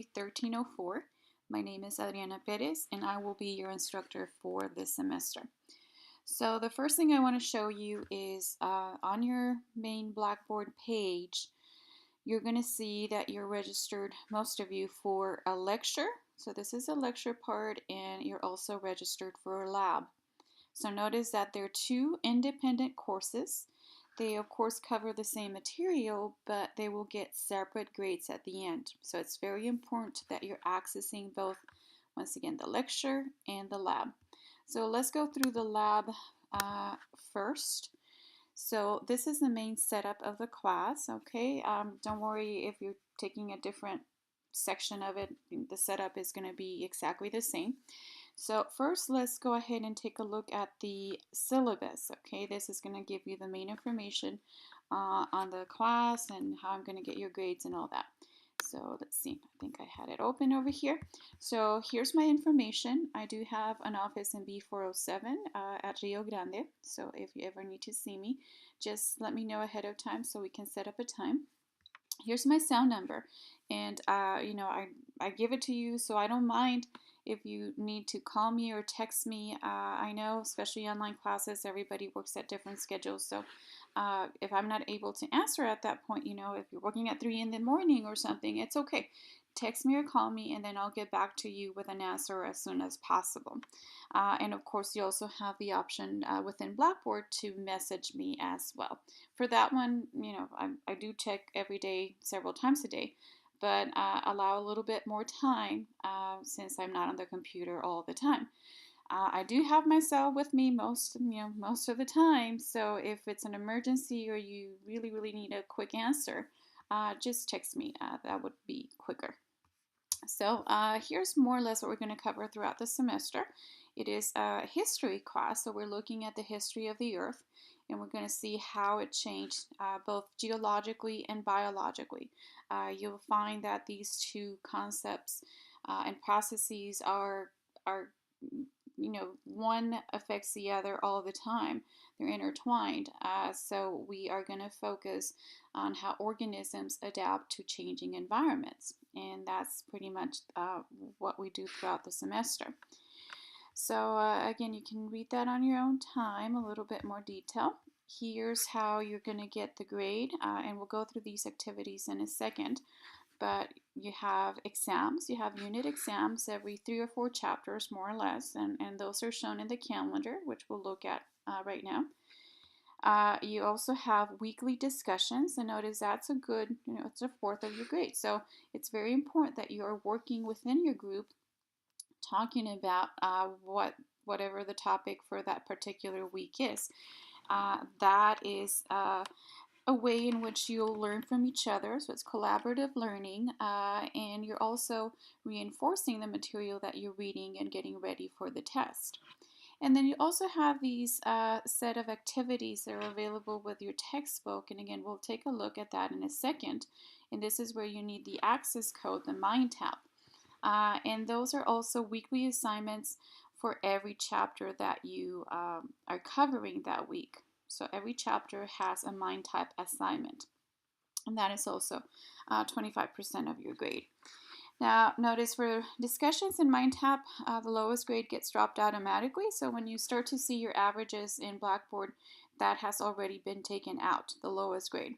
1304. My name is Adriana Perez and I will be your instructor for this semester. So the first thing I want to show you is on your main Blackboard page, you're going to see that you're registered, most of you, for a lecture. So this is a lecture part, and you're also registered for a lab. So notice that they're two independent courses. They of course cover the same material, but they will get separate grades at the end. So it's very important that you're accessing both, once again, the lecture and the lab. So let's go through the lab first. So this is the main setup of the class, okay? Don't worry if you're taking a different section of it, the setup is going to be exactly the same. So first, let's go ahead and take a look at the syllabus. Okay, this is going to give you the main information on the class and how I'm going to get your grades and all that. So let's see, I think I had it open over here. So here's my information. I do have an office in B407 at Rio Grande. So if you ever need to see me, just let me know ahead of time so we can set up a time. Here's my sound number, and I give it to you, so I don't mind if you need to call me or text me. I know, especially online classes, everybody works at different schedules, so if I'm not able to answer at that point, if you're working at 3 in the morning or something, it's okay. Text me or call me, and then I'll get back to you with an answer as soon as possible. And of course, you also have the option within Blackboard to message me as well. For that one, I do check every day, several times a day, but allow a little bit more time since I'm not on the computer all the time. I do have my cell with me most of the time, so if it's an emergency or you really, really need a quick answer, just text me. That would be quicker. So here's more or less what we're going to cover throughout the semester. It is a history class, so we're looking at the history of the Earth, and we're going to see how it changed both geologically and biologically. You'll find that these two concepts and processes are one affects the other all the time. They're intertwined. So we are going to focus on how organisms adapt to changing environments. And that's pretty much what we do throughout the semester. So again, you can read that on your own time, a little bit more detail. Here's how you're going to get the grade, and we'll go through these activities in a second. But you have exams, you have unit exams every 3 or 4 chapters, more or less, and those are shown in the calendar, which we'll look at right now. You also have weekly discussions, and notice that's a good, it's a fourth of your grade. So it's very important that you are working within your group, talking about whatever the topic for that particular week is. That is a way in which you'll learn from each other. So it's collaborative learning, and you're also reinforcing the material that you're reading and getting ready for the test. And then you also have these set of activities that are available with your textbook. And again, we'll take a look at that in a second. And this is where you need the access code, the MindTap. And those are also weekly assignments for every chapter that you are covering that week. So every chapter has a MindTap assignment. And that is also 25% of your grade. Now, notice for discussions in MindTap, the lowest grade gets dropped automatically. So when you start to see your averages in Blackboard, that has already been taken out, the lowest grade.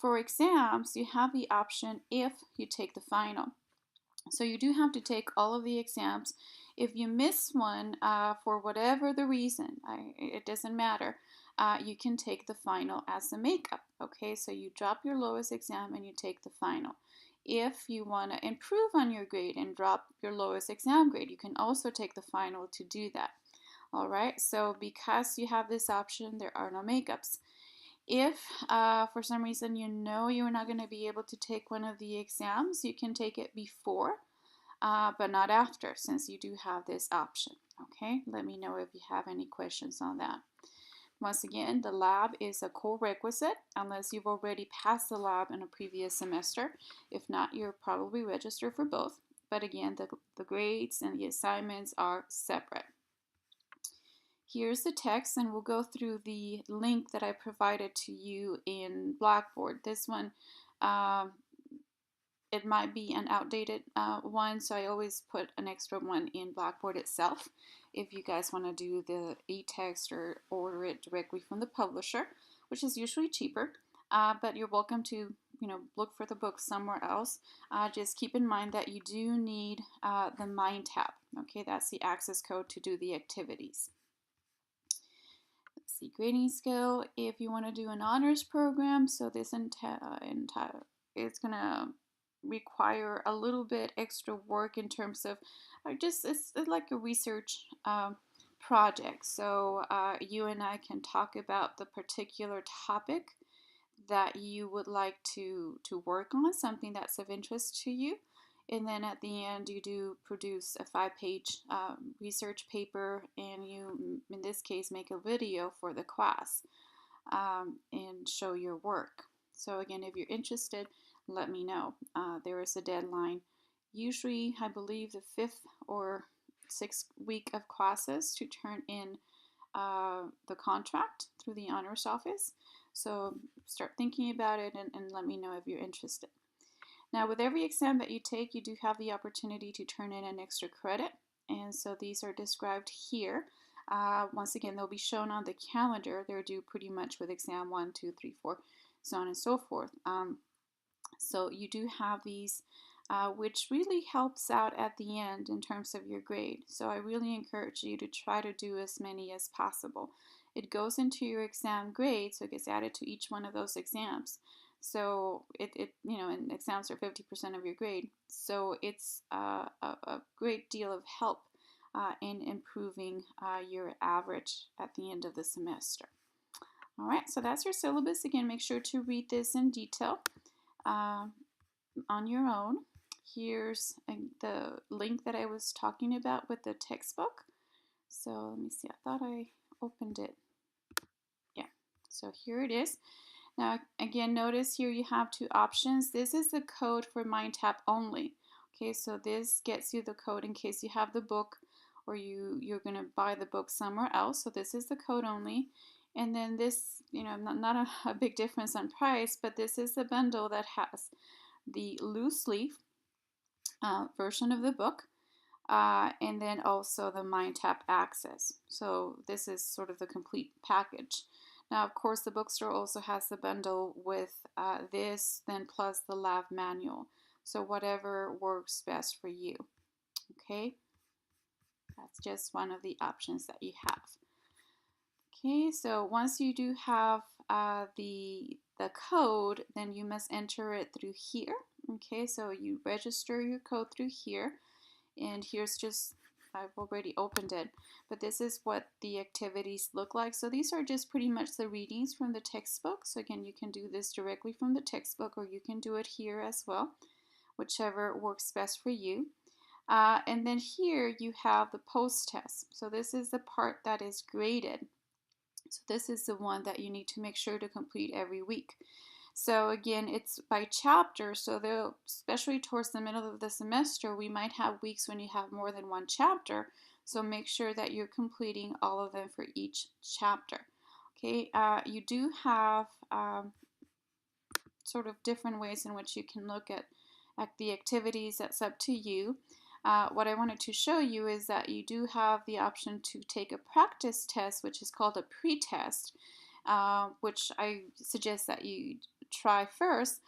For exams, you have the option if you take the final. So you do have to take all of the exams. If you miss one for whatever the reason, it doesn't matter, you can take the final as a makeup. Okay, so you drop your lowest exam and you take the final. If you want to improve on your grade and drop your lowest exam grade, you can also take the final to do that. All right, so because you have this option, there are no makeups. If for some reason you're not going to be able to take one of the exams, you can take it before, but not after, since you do have this option. Okay, let me know if you have any questions on that. Once again, the lab is a core requisite unless you've already passed the lab in a previous semester. If not, you're probably registered for both. But again, the grades and the assignments are separate. Here's the text, and we'll go through the link that I provided to you in Blackboard. This one it might be an outdated one, so I always put an extra one in Blackboard itself if you guys want to do the e-text or order it directly from the publisher, which is usually cheaper. But you're welcome to, look for the book somewhere else. Just keep in mind that you do need the Mind tab. Okay, that's the access code to do the activities. Let's see, grading scale. If you want to do an honors program, so this it's gonna require a little bit extra work in terms of it's like a research project. So you and I can talk about the particular topic that you would like to work on, something that's of interest to you. And then at the end, you do produce a 5-page research paper, and you, in this case, make a video for the class and show your work. So again, if you're interested, let me know. There is a deadline, usually I believe the 5th or 6th week of classes, to turn in the contract through the honors office. So start thinking about it and let me know if you're interested. Now, with every exam that you take, you do have the opportunity to turn in an extra credit, and so these are described here. Once again, they'll be shown on the calendar. They're due pretty much with exam 1, 2, 3, 4, so on and so forth. So you do have these, which really helps out at the end in terms of your grade. So I really encourage you to try to do as many as possible. It goes into your exam grade, so it gets added to each one of those exams. So and exams are 50% of your grade. So it's a great deal of help in improving your average at the end of the semester. All right, so that's your syllabus. Again, make sure to read this in detail on your own. Here's the link that I was talking about with the textbook. So let me see, I thought I opened it. Yeah, so here it is. Now, again, notice here you have 2 options. This is the code for MindTap only. Okay, so this gets you the code in case you have the book or you're going to buy the book somewhere else. So this is the code only. And then this, not a big difference on price, but this is the bundle that has the loose leaf version of the book. And then also the MindTap Access. So this is sort of the complete package. Now, of course, the bookstore also has the bundle with this, then plus the lab manual. So whatever works best for you. Okay, that's just one of the options that you have. Okay, so once you do have the code, then you must enter it through here. Okay, so you register your code through here. And here's just, I've already opened it, but this is what the activities look like. So these are just pretty much the readings from the textbook. So again, you can do this directly from the textbook, or you can do it here as well, whichever works best for you. And then here you have the post-test. So this is the part that is graded. So this is the one that you need to make sure to complete every week. So again, it's by chapter, so especially towards the middle of the semester, we might have weeks when you have more than one chapter, so make sure that you're completing all of them for each chapter. Okay, you do have sort of different ways in which you can look at the activities. That's up to you. What I wanted to show you is that you do have the option to take a practice test, which is called a pre-test, which I suggest that you try first.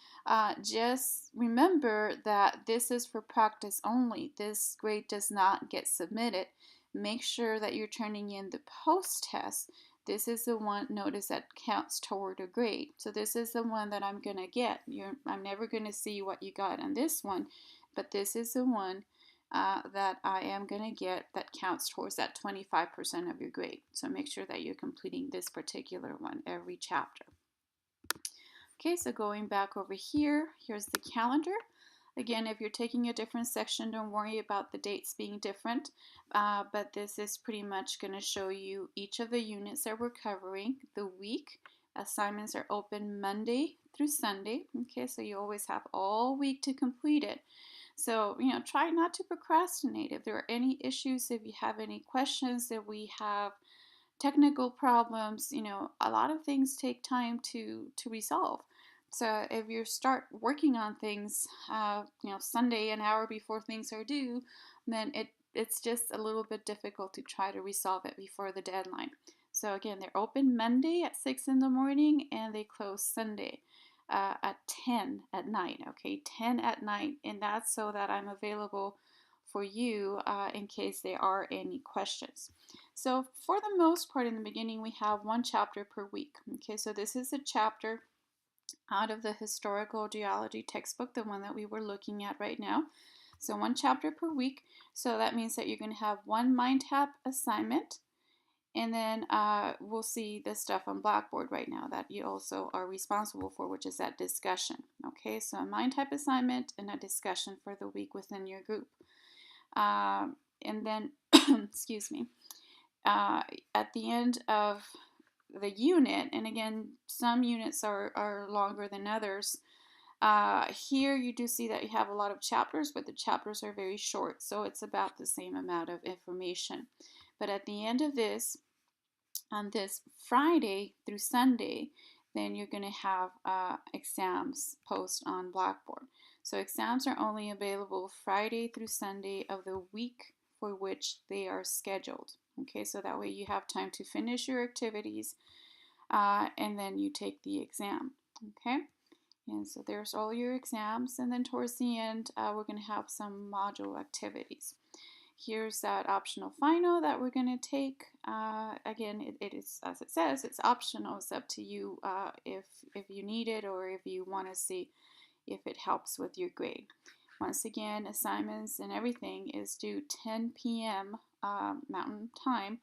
Just remember that this is for practice only. This grade does not get submitted. Make sure that you're turning in the post-test. This is the one, notice, that counts toward a grade. So this is the one that I'm going to get. I'm never going to see what you got on this one, but this is the one that I am going to get that counts towards that 25% of your grade. So make sure that you're completing this particular one every chapter. Okay, so going back over here, here's the calendar. Again, if you're taking a different section, don't worry about the dates being different, but this is pretty much going to show you each of the units that we're covering, the week. Assignments are open Monday through Sunday. Okay, so you always have all week to complete it. So, try not to procrastinate. If there are any issues, if you have any questions, if we have technical problems, a lot of things take time to resolve. So if you start working on things, Sunday, an hour before things are due, then it's just a little bit difficult to try to resolve it before the deadline. So again, they're open Monday at 6 in the morning and they close Sunday at 10 at night. Okay, 10 at night, and that's so that I'm available for you in case there are any questions. So for the most part, in the beginning, we have one chapter per week. Okay, so this is a chapter out of the historical geology textbook, the one that we were looking at right now. So one chapter per week. So that means that you're going to have one MindTap assignment. And then we'll see the stuff on Blackboard right now that you also are responsible for, which is that discussion. Okay, so a MindTap assignment and a discussion for the week within your group. And then, excuse me, at the end of the unit, and again, some units are longer than others. Here you do see that you have a lot of chapters, but the chapters are very short, so it's about the same amount of information. But at the end of this, on this Friday through Sunday, then you're going to have exams post on Blackboard. So exams are only available Friday through Sunday of the week for which they are scheduled. Okay, so that way you have time to finish your activities and then you take the exam. Okay, and so there's all your exams, and then towards the end, we're going to have some module activities. Here's that optional final that we're going to take. Again, it is, as it says, it's optional. It's up to you if you need it or if you want to see if it helps with your grade. Once again, assignments and everything is due 10 p.m. Mountain Time,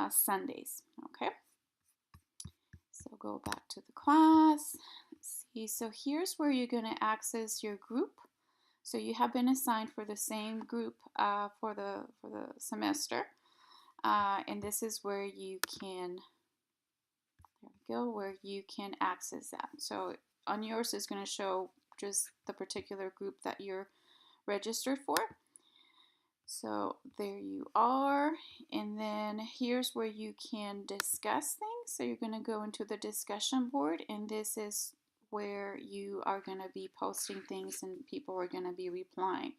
Sundays. Okay. So go back to the class. Let's see. So here's where you're going to access your group. So you have been assigned for the same group for the semester, and this is where you can, there we go, where you can access that. So on yours is going to show just the particular group that you're registered for. So there you are, and then here's where you can discuss things. So you're going to go into the discussion board, and this is where you are going to be posting things and people are going to be replying.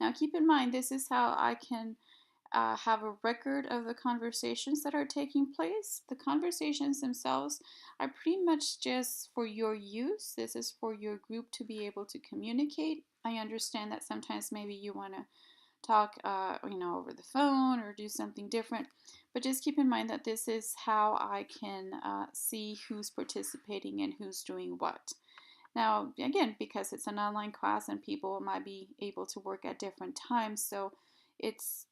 Now keep in mind, this is how I can have a record of the conversations that are taking place. The conversations themselves are pretty much just for your use. This is for your group to be able to communicate. I understand that sometimes maybe you want to talk over the phone or do something different, but just keep in mind that this is how I can see who's participating and who's doing what. Now again, because it's an online class and people might be able to work at different times, so it's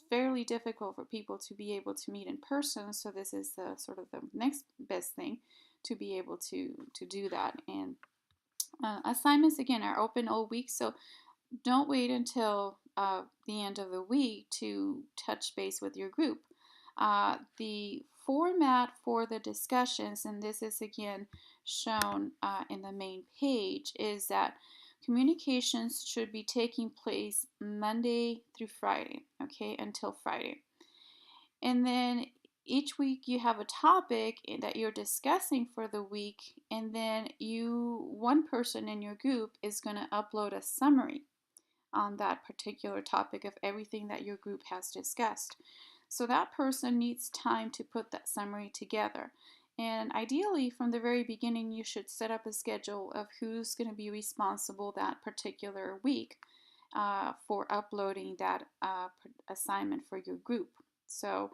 fairly difficult for people to be able to meet in person, so this is the sort of the next best thing to be able to do that. And assignments again are open all week, so don't wait until the end of the week to touch base with your group. The format for the discussions, and this is again shown in the main page, is that communications should be taking place Monday through Friday, okay, until Friday. And then each week you have a topic that you're discussing for the week, and then one person in your group is going to upload a summary on that particular topic of everything that your group has discussed. So that person needs time to put that summary together. And ideally, from the very beginning, you should set up a schedule of who's going to be responsible that particular week for uploading that assignment for your group. So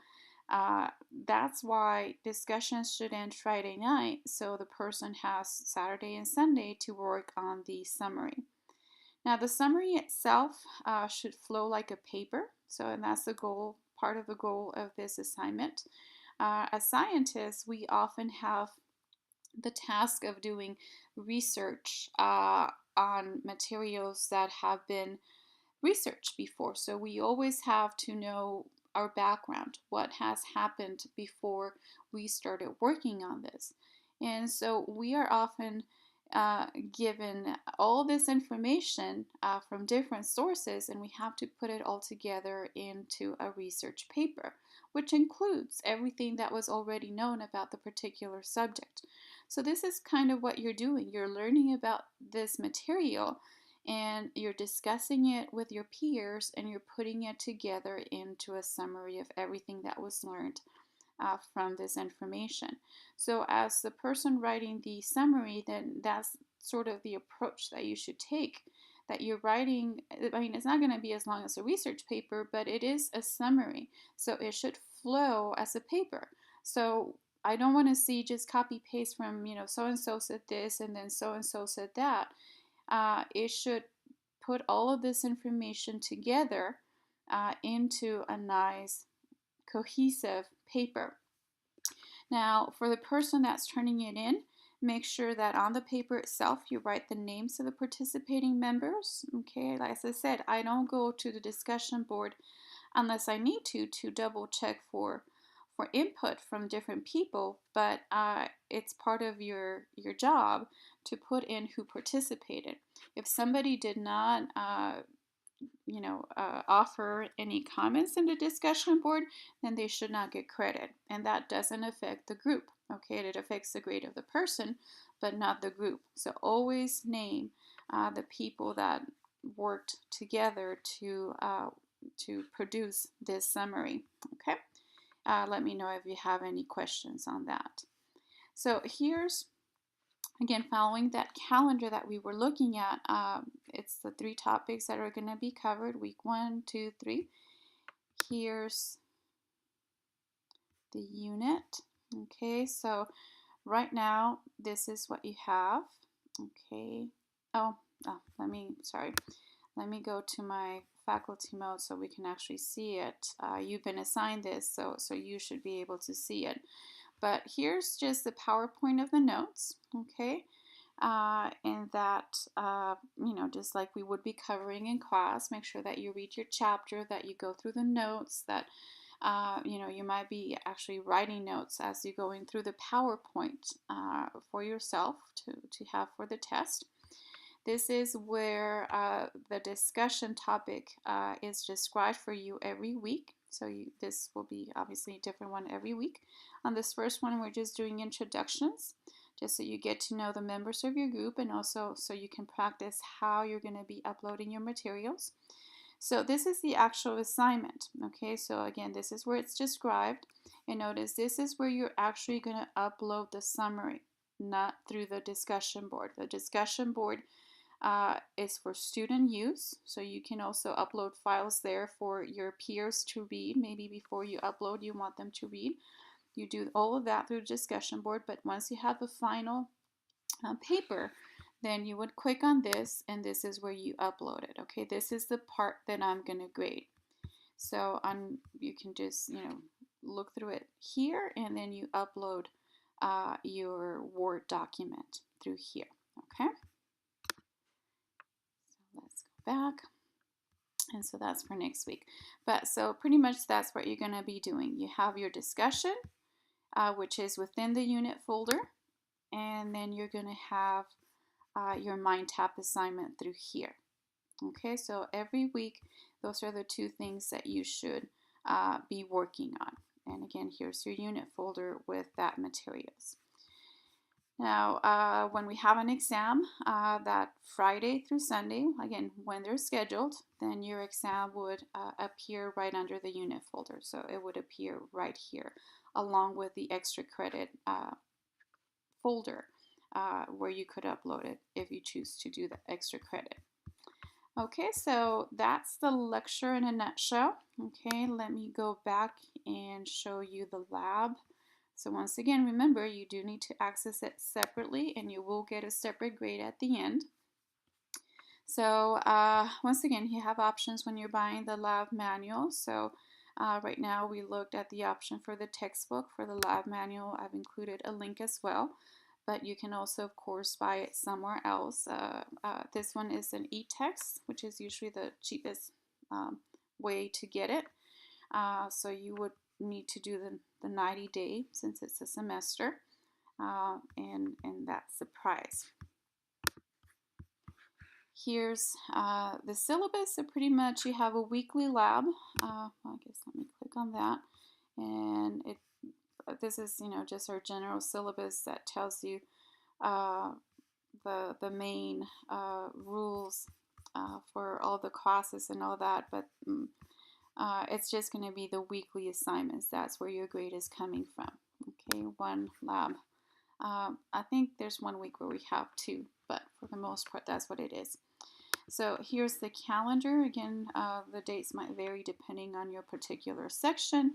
that's why discussions should end Friday night, so the person has Saturday and Sunday to work on the summary. Now the summary itself should flow like a paper, and that's the goal, part of the goal of this assignment. As scientists, we often have the task of doing research on materials that have been researched before. So we always have to know our background, what has happened before we started working on this. And so we are often given all this information from different sources, and we have to put it all together into a research paper, which includes everything that was already known about the particular subject. So this is kind of what you're doing. You're learning about this material and you're discussing it with your peers and you're putting it together into a summary of everything that was learned from this information. So as the person writing the summary, then that's sort of the approach that you should take. That you're writing, I mean, it's not going to be as long as a research paper, but it is a summary. So it should flow as a paper. So I don't want to see just copy paste from, so and so said this and then so and so said that. It should put all of this information together into a nice cohesive paper. Now, for the person that's turning it in, make sure that on the paper itself you write the names of the participating members. Okay, like I said, I don't go to the discussion board unless I need to double check for input from different people, but it's part of your job to put in who participated. If somebody did not offer any comments in the discussion board, then they should not get credit. And that doesn't affect the group. Okay, it affects the grade of the person, but not the group. So always name the people that worked together to produce this summary. Okay, let me know if you have any questions on that. So here's, again, following that calendar that we were looking at, it's the 3 topics that are going to be covered, week 1, 2, 3. Here's the unit. Okay, so right now, this is what you have. Okay. Let me go to my faculty mode so we can actually see it. You've been assigned this, so you should be able to see it. But here's just the PowerPoint of the notes, okay? And that, just like we would be covering in class, make sure that you read your chapter, that you go through the notes, that, you might be actually writing notes as you're going through the PowerPoint for yourself to have for the test. This is where the discussion topic is described for you every week. So this will be obviously a different one every week. On this first one, we're just doing introductions, just so you get to know the members of your group and also so you can practice how you're going to be uploading your materials. So this is the actual assignment. Okay, so again, this is where it's described. And notice this is where you're actually going to upload the summary, not through the discussion board. The discussion board is for student use, so you can also upload files there for your peers to read. Maybe before you upload, you want them to read. You do all of that through the discussion board, but once you have the final paper, then you would click on this, and this is where you upload it. Okay, this is the part that I'm going to grade. So you can just look through it here, and then you upload your Word document through here. Okay. Let's go back. And so that's for next week. But so pretty much that's what you're going to be doing. You have your discussion, which is within the unit folder. And then you're going to have your MindTap assignment through here. Okay, so every week, those are the 2 things that you should be working on. And again, here's your unit folder with that materials. Now, when we have an exam, that Friday through Sunday, again, when they're scheduled, then your exam would appear right under the unit folder. So it would appear right here, along with the extra credit folder where you could upload it if you choose to do the extra credit. Okay, so that's the lecture in a nutshell. Okay, let me go back and show you the lab. So once again, remember, you do need to access it separately and you will get a separate grade at the end. So once again, you have options when you're buying the lab manual. So right now we looked at the option for the textbook. For the lab manual, I've included a link as well. But you can also, of course, buy it somewhere else. This one is an e-text, which is usually the cheapest way to get it. So you would need to do the 90-day since it's a semester, and that's the price. Here's the syllabus. So pretty much you have a weekly lab. I guess let me click on that, and this is just our general syllabus that tells you uh, the main rules for all the classes and all that, but it's just going to be the weekly assignments. That's where your grade is coming from. Okay, one lab. I think there's 1 week where we have 2, but for the most part, that's what it is. So here's the calendar. Again, the dates might vary depending on your particular section,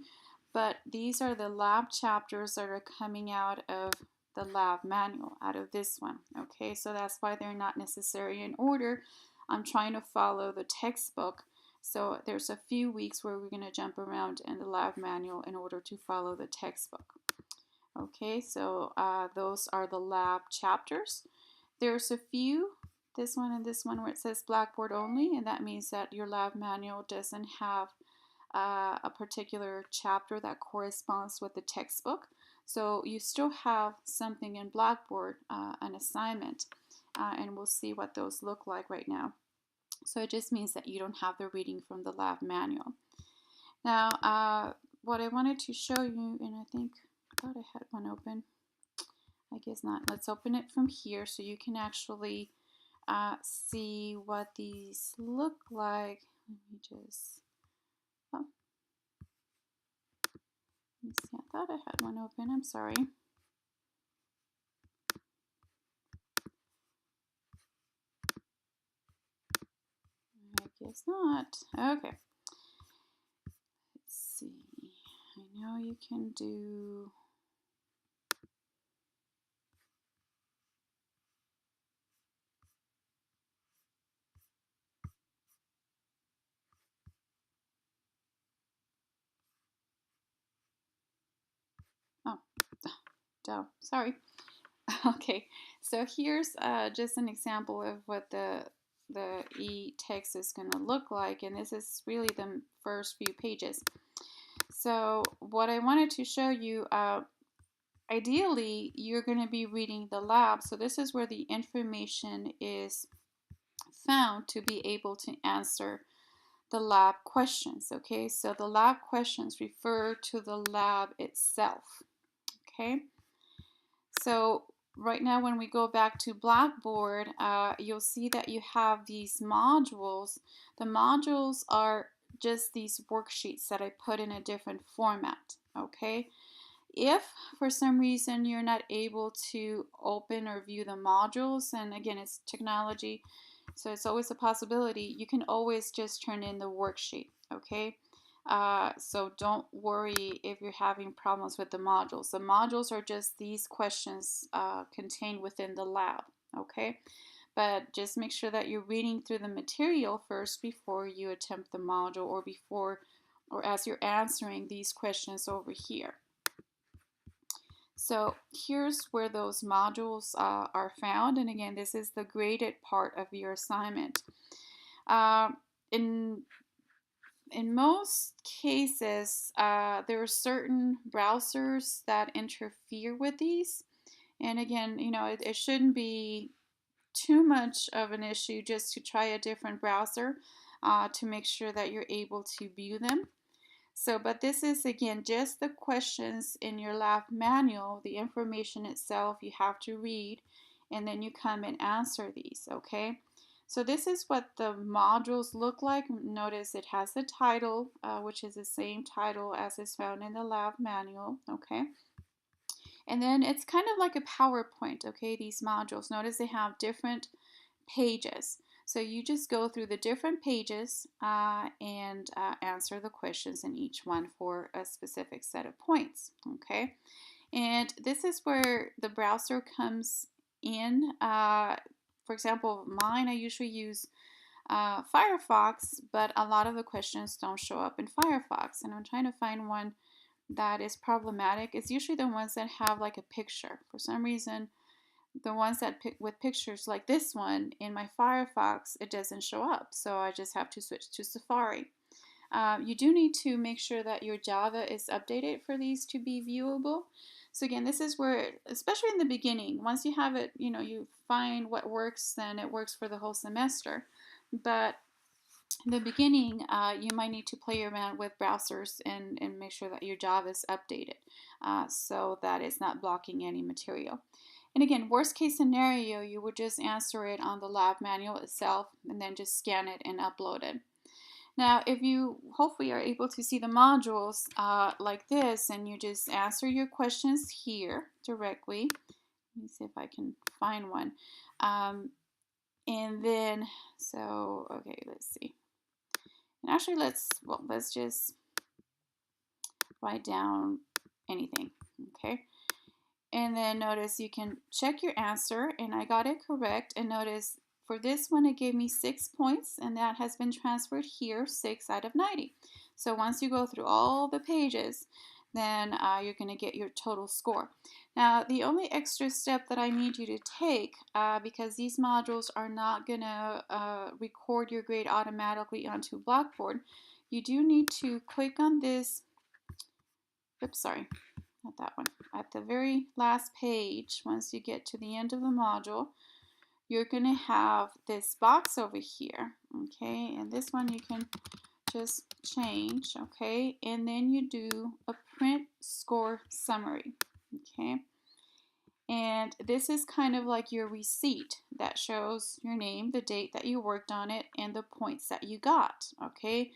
but these are the lab chapters that are coming out of the lab manual, out of this one. Okay, so that's why they're not necessarily in order. I'm trying to follow the textbook. So there's a few weeks where we're going to jump around in the lab manual in order to follow the textbook. Okay, so those are the lab chapters. There's a few, this one and this one, where it says Blackboard only, and that means that your lab manual doesn't have a particular chapter that corresponds with the textbook. So you still have something in Blackboard, an assignment, and we'll see what those look like right now. So it just means that you don't have the reading from the lab manual. Now, what I wanted to show you, and I thought I had one open. I guess not. Let's open it from here so you can actually see what these look like. Let me just, oh, let me see. I thought I had one open. I'm sorry. I guess not. Okay. Let's see. I know you can do. Oh, duh. Sorry. Okay, so here's just an example of what the e-text is going to look like, and this is really the first few pages. So what I wanted to show you, ideally you're going to be reading the lab, so this is where the information is found to be able to answer the lab questions. Okay, so the lab questions refer to the lab itself. Okay, so right now when we go back to Blackboard, you'll see that you have these modules. The modules are just these worksheets that I put in a different format. Okay, if for some reason you're not able to open or view the modules, and again, it's technology, so it's always a possibility, you can always just turn in the worksheet. Okay, so don't worry if you're having problems with the modules. The modules are just these questions contained within the lab. Okay, but just make sure that you're reading through the material first before you attempt the module, or as you're answering these questions over here. So here's where those modules are found, and again, this is the graded part of your assignment. In most cases, there are certain browsers that interfere with these, and again, you know, it shouldn't be too much of an issue just to try a different browser to make sure that you're able to view them. So, but this is again just the questions in your lab manual, the information itself you have to read, and then you come and answer these, okay? So this is what the modules look like. Notice it has the title, which is the same title as is found in the lab manual, okay? And then it's kind of like a PowerPoint, okay, these modules. Notice they have different pages. So you just go through the different pages and answer the questions in each one for a specific set of points, okay? And this is where the browser comes in. For example, mine, I usually use Firefox, but a lot of the questions don't show up in Firefox, and I'm trying to find one that is problematic. It's usually the ones that have like a picture. For some reason, the ones that with pictures like this one in my Firefox, it doesn't show up, so I just have to switch to Safari. You do need to make sure that your Java is updated for these to be viewable. So again, this is where, especially in the beginning, once you have it, you know, you find what works, then it works for the whole semester. But in the beginning, you might need to play around with browsers and make sure that your Java is updated so that it's not blocking any material. And again, worst case scenario, you would just answer it on the lab manual itself and then just scan it and upload it. Now, if you hopefully are able to see the modules like this, and you just answer your questions here directly. Let me see if I can find one. And then, so, okay, let's see. And actually, let's just write down anything, okay? And then notice you can check your answer, and I got it correct. And notice for this one, it gave me 6 points, and that has been transferred here, 6 out of 90. So once you go through all the pages, then you're going to get your total score. Now, the only extra step that I need you to take, because these modules are not going to record your grade automatically onto Blackboard, you do need to click on this, oops, sorry, not that one. At the very last page, once you get to the end of the module, you're going to have this box over here, okay? And this one you can just change, okay? And then you do a print score summary, okay? And this is kind of like your receipt that shows your name, the date that you worked on it, and the points that you got, okay?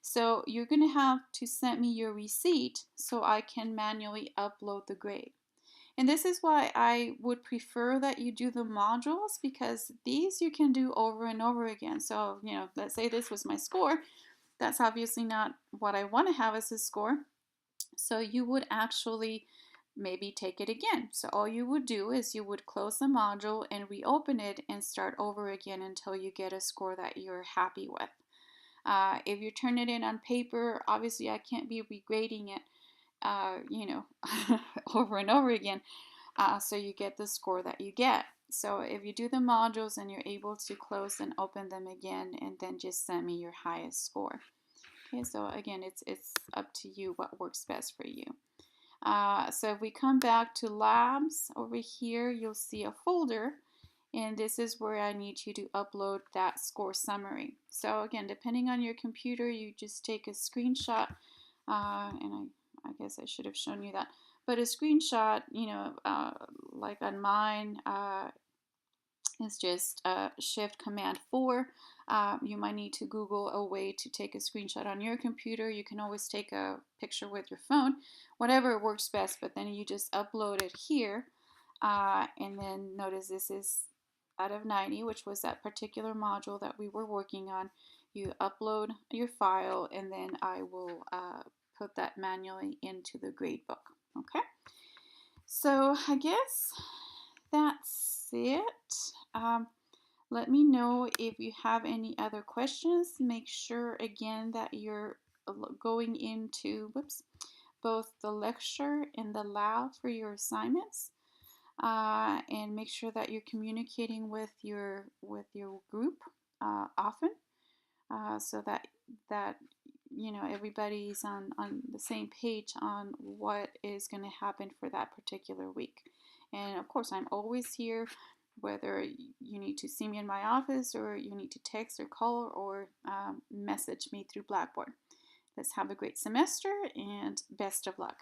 So you're going to have to send me your receipt so I can manually upload the grade. And this is why I would prefer that you do the modules, because these you can do over and over again. So, you know, let's say this was my score. That's obviously not what I want to have as a score. So you would actually maybe take it again. So all you would do is you would close the module and reopen it and start over again until you get a score that you're happy with. If you turn it in on paper, obviously I can't be regrading it, you know, over and over again. So you get the score that you get. So if you do the modules and you're able to close and open them again, and then just send me your highest score. Okay, so again, it's up to you what works best for you. So if we come back to labs over here, you'll see a folder, and this is where I need you to upload that score summary. So again, depending on your computer, you just take a screenshot, and I guess I should have shown you that. But a screenshot, you know, like on mine, is just Shift Command 4. You might need to Google a way to take a screenshot on your computer. You can always take a picture with your phone, whatever works best, but then you just upload it here. And then notice this is out of 90, which was that particular module that we were working on. You upload your file, and then I will put that manually into the gradebook. Okay, so I guess that's it. Let me know if you have any other questions. Make sure again that you're going into both the lecture and the lab for your assignments, and make sure that you're communicating with your group often, so that you know everybody's on the same page on what is going to happen for that particular week. And of course, I'm always here, whether you need to see me in my office, or you need to text or call, or message me through Blackboard. Let's have a great semester, and best of luck.